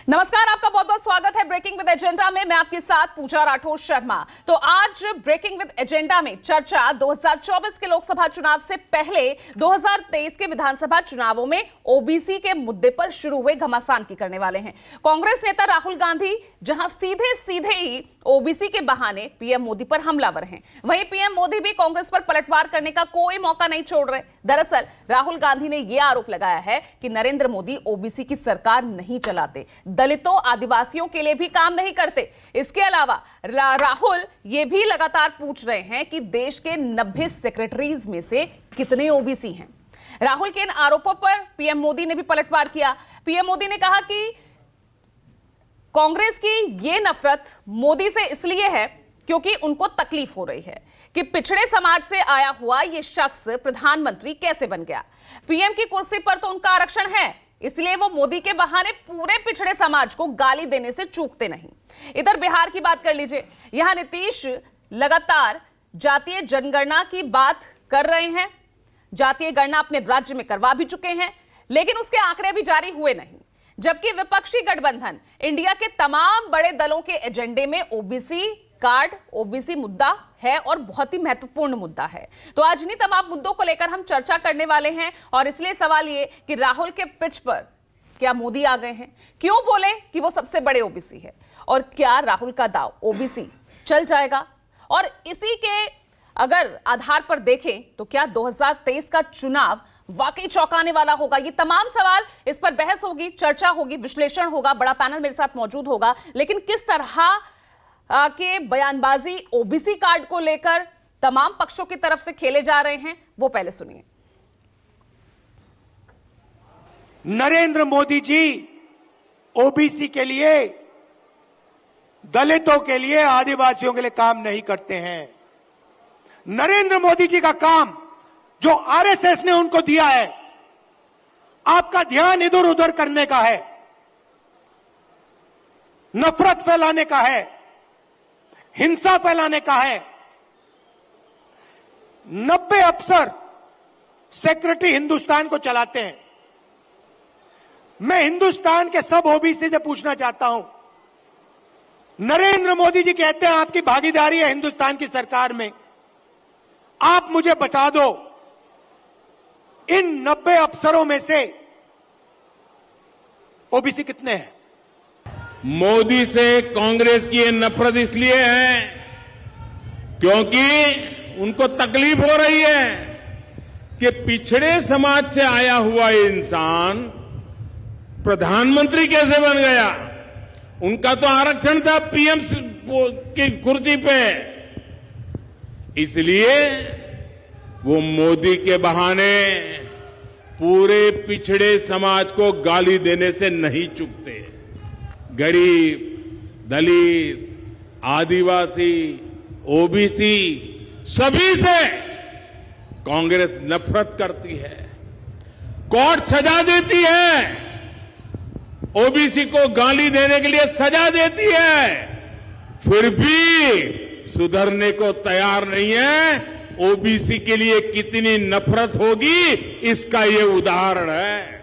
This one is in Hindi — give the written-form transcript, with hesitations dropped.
नमस्कार, आपका बहुत बहुत स्वागत है ब्रेकिंग विद एजेंडा में। मैं आपके साथ पूजा राठौर शर्मा। तो आज ब्रेकिंग विद एजेंडा में चर्चा 2024 के लोकसभा चुनाव से पहले 2023 के विधानसभा चुनावों में ओबीसी के मुद्दे पर शुरू हुए घमासान की करने वाले हैं कांग्रेस नेता राहुल गांधी, जहां सीधे सीधे ही ओबीसी के बहाने पीएम मोदी पर हमलावर हैं। वहीं पीएम मोदी भी कांग्रेस पर पलटवार करने का कोई मौका नहीं छोड़ रहे। दरअसल राहुल गांधी ने यह आरोप लगाया है कि नरेंद्र मोदी ओबीसी की सरकार नहीं चलाते, दलितों आदिवासियों के लिए भी काम नहीं करते। इसके अलावा राहुल ये भी लगातार पूछ रहे हैं कि देश के 90 सेक्रेटरीज में से कितने ओबीसी हैं। राहुल के इन आरोपों पर पीएम मोदी ने भी पलटवार किया। पीएम मोदी ने कहा कि कांग्रेस की ये नफरत मोदी से इसलिए है क्योंकि उनको तकलीफ हो रही है कि पिछड़े समाज से आया हुआ ये शख्स प्रधानमंत्री कैसे बन गया। पीएम की कुर्सी पर तो उनका आरक्षण है, इसलिए वो मोदी के बहाने पूरे पिछड़े समाज को गाली देने से चूकते नहीं। इधर बिहार की बात कर लीजिए। यहां नीतीश लगातार जातीय जनगणना की बात कर रहे हैं। जातीय गणना अपने राज्य में करवा भी चुके हैं, लेकिन उसके आंकड़े भी जारी हुए नहीं। जबकि विपक्षी गठबंधन इंडिया के तमाम बड़े दलों के एजेंडे में ओबीसी कार्ड, ओबीसी मुद्दा है और बहुत ही महत्वपूर्ण मुद्दा है। तो आज इन्हीं तमाम मुद्दों को लेकर हम चर्चा करने वाले हैं। और इसलिए सवाल ये कि राहुल के पिच पर क्या मोदी आ गए हैं? क्यों बोले कि वो सबसे बड़े ओबीसी है? और क्या राहुल का दाव ओबीसी चल जाएगा? और इसी के अगर आधार पर देखें तो क्या 2023 का चुनाव वाकई चौंकाने वाला होगा? ये तमाम सवाल, इस पर बहस होगी, चर्चा होगी, विश्लेषण होगा। बड़ा पैनल मेरे साथ मौजूद होगा। लेकिन किस तरह के बयानबाजी ओबीसी कार्ड को लेकर तमाम पक्षों की तरफ से खेले जा रहे हैं, वो पहले सुनिए। नरेंद्र मोदी जी ओबीसी के लिए, दलितों के लिए, आदिवासियों के लिए काम नहीं करते हैं। नरेंद्र मोदी जी का काम जो आरएसएस ने उनको दिया है, आपका ध्यान इधर उधर करने का है, नफरत फैलाने का है, हिंसा फैलाने का है। 90 अफसर सेक्रेटरी हिंदुस्तान को चलाते हैं। मैं हिंदुस्तान के सब ओबीसी से पूछना चाहता हूं, नरेंद्र मोदी जी कहते हैं आपकी भागीदारी है हिंदुस्तान की सरकार में, आप मुझे बता दो इन 90 अफसरों में से ओबीसी कितने हैं? मोदी से कांग्रेस की ये नफरत इसलिए है क्योंकि उनको तकलीफ हो रही है कि पिछड़े समाज से आया हुआ इंसान प्रधानमंत्री कैसे बन गया। उनका तो आरक्षण था पीएम की कुर्सी पे, इसलिए वो मोदी के बहाने पूरे पिछड़े समाज को गाली देने से नहीं चूकते। गरीब, दलित, आदिवासी, ओबीसी सभी से कांग्रेस नफरत करती है। कोर्ट सजा देती है, ओबीसी को गाली देने के लिए सजा देती है, फिर भी सुधरने को तैयार नहीं है। ओबीसी के लिए कितनी नफरत होगी, इसका ये उदाहरण है।